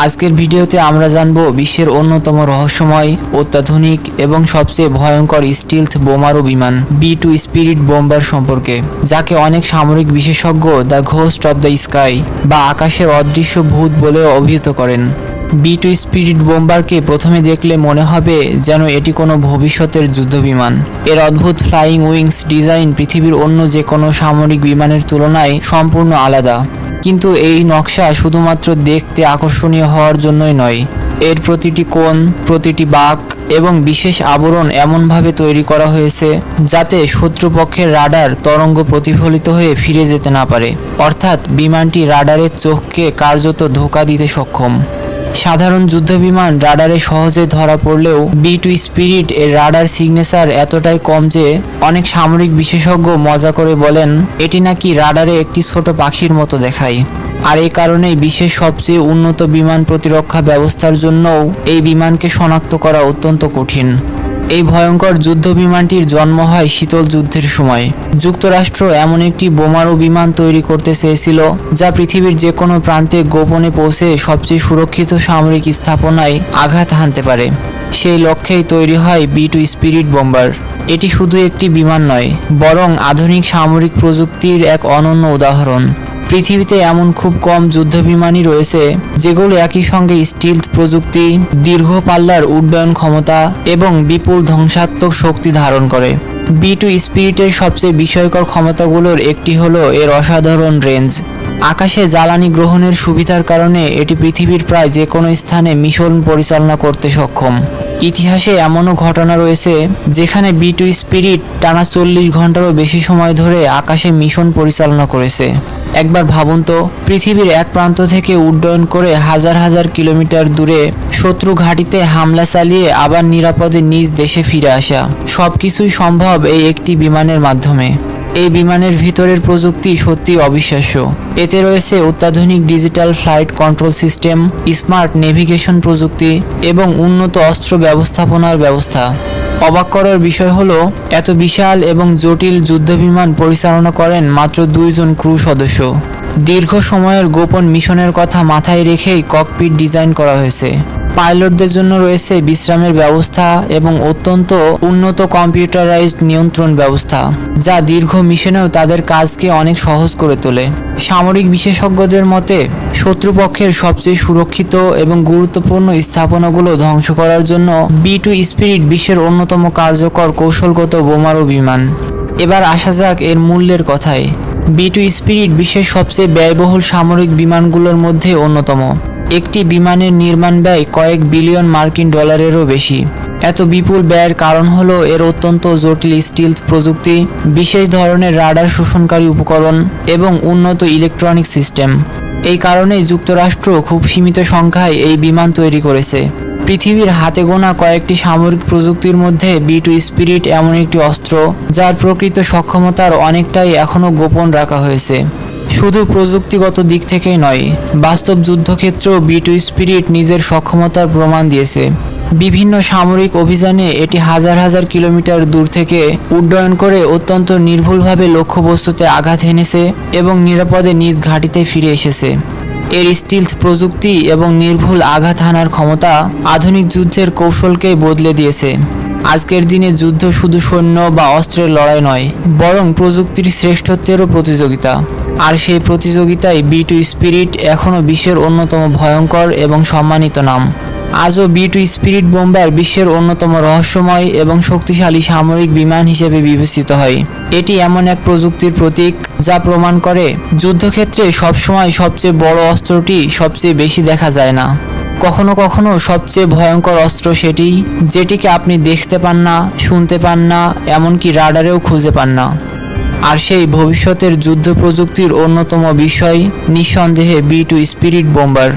আজকের ভিডিওতে আমরা জানব বিশ্বের অন্যতম রহস্যময়, অত্যাধুনিক এবং সবচেয়ে ভয়ঙ্কর স্টিলথ বোমারু বিমান B2 স্পিরিট বোম্বার সম্পর্কে, যাকে অনেক সামরিক বিশেষজ্ঞ the ghost of the sky বা আকাশের অদৃশ্য ভূত বলেও অভিহিত করেন। B2 স্পিরিট বোম্বারকে প্রথমে দেখলে মনে হবে যেন এটি কোনো ভবিষ্যতের যুদ্ধবিমান। এর অদ্ভুত ফ্লাইং উইংস ডিজাইন পৃথিবীর অন্য যে কোনো সামরিক বিমানের তুলনায় সম্পূর্ণ আলাদা। কিন্তু এই নকশা শুধুমাত্র দেখতে আকর্ষণীয় হওয়ার জন্যই নয়, এর প্রতিটি কোণ, প্রতিটি বাঁক এবং বিশেষ আবরণ এমনভাবে তৈরি করা হয়েছে যাতে শত্রুপক্ষের রাডার তরঙ্গ প্রতিফলিত হয়ে ফিরে যেতে না পারে, অর্থাৎ বিমানটি রাডারের চোখকে কার্যত ধোঁকা দিতে সক্ষম। সাধারণ যুদ্ধবিমান রাডারে সহজে ধরা পড়লেও B2 স্পিরিট এর রাডার সিগনেচার এতটাই কম যে অনেক সামরিক বিশেষজ্ঞ মজা করে বলেন এটি নাকি রাডারে একটি ছোট পাখির মতো দেখায়। আর এই কারণেই বিশ্বের সবচেয়ে উন্নত বিমান প্রতিরক্ষা ব্যবস্থার জন্যও এই বিমানকে শনাক্ত করা অত্যন্ত কঠিন। এই ভয়ঙ্কর যুদ্ধ বিমানটির জন্ম হয় শীতল যুদ্ধের সময়। যুক্তরাষ্ট্র এমন একটি বোমারু বিমান তৈরি করতে চেয়েছিল যা পৃথিবীর যে কোনো প্রান্তে গোপনে পৌঁছে সবচেয়ে সুরক্ষিত সামরিক স্থাপনায় আঘাত হানতে পারে। সেই লক্ষ্যেই তৈরি হয় B2 স্পিরিট বোম্বার। এটি শুধু একটি বিমান নয়, বরং আধুনিক সামরিক প্রযুক্তির এক অনন্য উদাহরণ। পৃথিবীতে এমন খুব কম যুদ্ধবিমানই রয়েছে যেগুলো একই সঙ্গে স্টিলথ প্রযুক্তি, দীর্ঘ পাল্লার উড্ডয়ন ক্ষমতা এবং বিপুল ধ্বংসাত্মক শক্তি ধারণ করে। B2 স্পিরিটের সবচেয়ে বিস্ময়কর ক্ষমতাগুলোর একটি হলো এর অসাধারণ রেঞ্জ। আকাশে জ্বালানি গ্রহণের সুবিধার কারণে এটি পৃথিবীর প্রায় যে কোনো স্থানে মিশন পরিচালনা করতে সক্ষম। ইতিহাসে এমনও ঘটনা রয়েছে যেখানে B2 স্পিরিট টানা 40 ঘন্টারও বেশি সময় ধরে আকাশে মিশন পরিচালনা করেছে। একবার ভাবুন তো, পৃথিবীর এক প্রান্ত থেকে উড্ডয়ন করে হাজার হাজার কিলোমিটার দূরে শত্রু ঘাঁটিতে হামলা চালিয়ে আবার নিরাপদে নিজ দেশে ফিরে আসা। সবকিছুই সম্ভব এই একটি বিমানের মাধ্যমে। এই বিমানের ভিতরের প্রযুক্তি সত্যি অবিশ্বাস্য। এতে রয়েছে অত্যাধুনিক digital flight control system, smart navigation প্রযুক্তি এবং উন্নত অস্ত্র ব্যবস্থাপনার ব্যবস্থা। অবাক করার বিষয় হলো এত বিশাল এবং জটিল যুদ্ধবিমান পরিচালনা করেন মাত্র 2 জন ক্রু সদস্য। দীর্ঘ সময়ের গোপন মিশনের কথা মাথায় রেখেই ককপিট ডিজাইন করা হয়েছে। পাইলটদের জন্য রয়েছে বিশ্রামের ব্যবস্থা এবং অত্যন্ত উন্নত কম্পিউটারাইজড নিয়ন্ত্রণ ব্যবস্থা, যা দীর্ঘ মিশনেও তাদের কাজকে অনেক সহজ করে তোলে। সামরিক বিশেষজ্ঞদের মতে শত্রুপক্ষের সবচেয়ে সুরক্ষিত এবং গুরুত্বপূর্ণ স্থাপনাগুলো ধ্বংস করার জন্য B2 স্পিরিট বিশ্বের অন্যতম কার্যকর কৌশলগত বোমারু বিমান। এবার আসা যাক এর মূল্যের কথায়। B2 স্পিরিট বিশ্বের সবচেয়ে ব্যয়বহুল সামরিক বিমানগুলোর মধ্যে অন্যতম। একটি বিমানের নির্মাণ ব্যয় কয়েক বিলিয়ন মার্কিন ডলারেরও বেশি। এত বিপুল ব্যয়ের কারণ হলো এর অত্যন্ত জটিল স্টিলথ প্রযুক্তি, বিশেষ ধরনের রাডার শোষণকারী উপকরণ এবং উন্নত ইলেকট্রনিক সিস্টেম। এই কারণেই যুক্তরাষ্ট্র খুব সীমিত সংখ্যায় এই বিমান তৈরি করেছে। পৃথিবীর হাতে গোনা কয়েকটি সামরিক প্রযুক্তির মধ্যে B2 স্পিরিট এমন একটি অস্ত্র যার প্রকৃত সক্ষমতার অনেকটাই এখনও গোপন রাখা হয়েছে। শুধু প্রযুক্তিগত দিক থেকেই নয়, বাস্তব যুদ্ধক্ষেত্রেও B2 স্পিরিট নিজের সক্ষমতার প্রমাণ দিয়েছে। বিভিন্ন সামরিক অভিযানে এটি হাজার হাজার কিলোমিটার দূর থেকে উড্ডয়ন করে অত্যন্ত নির্ভুলভাবে লক্ষ্যবস্তুতে আঘাত হেনেছে এবং নিরাপদে নিজ ঘাঁটিতে ফিরে এসেছে। এর স্টিলথ প্রযুক্তি এবং নির্ভুল আঘাত হানার ক্ষমতা আধুনিক যুদ্ধের কৌশলকে বদলে দিয়েছে। আজকের দিনে যুদ্ধ শুধু সৈন্য বা অস্ত্রের লড়াই নয়, বরং প্রযুক্তির শ্রেষ্ঠত্বেরও প্রতিযোগিতা। আর সেই প্রতিযোগিতায় B2 স্পিরিট এখনও বিশ্বের অন্যতম ভয়ঙ্কর এবং সম্মানিত নাম। আজও B2 স্পিরিট বোম্বার বিশ্বের অন্যতম রহস্যময় এবং শক্তিশালী সামরিক বিমান হিসেবে বিবেচিত হয়। এটি এমন এক প্রযুক্তির প্রতীক যা প্রমাণ করে যুদ্ধক্ষেত্রে সবসময় সবচেয়ে বড় অস্ত্রটি সবচেয়ে বেশি দেখা যায় না। কখনো কখনো সবচেয়ে ভয়ঙ্কর অস্ত্র সেটিই যেটিকে আপনি দেখতে পান না, শুনতে পান না, এমনকি রাডারেও খুঁজে পান না। আর সেই ভবিষ্যতের যুদ্ধ প্রযুক্তির অন্যতম বিষয় নিঃসন্দেহে B2 স্পিরিট বোম্বার।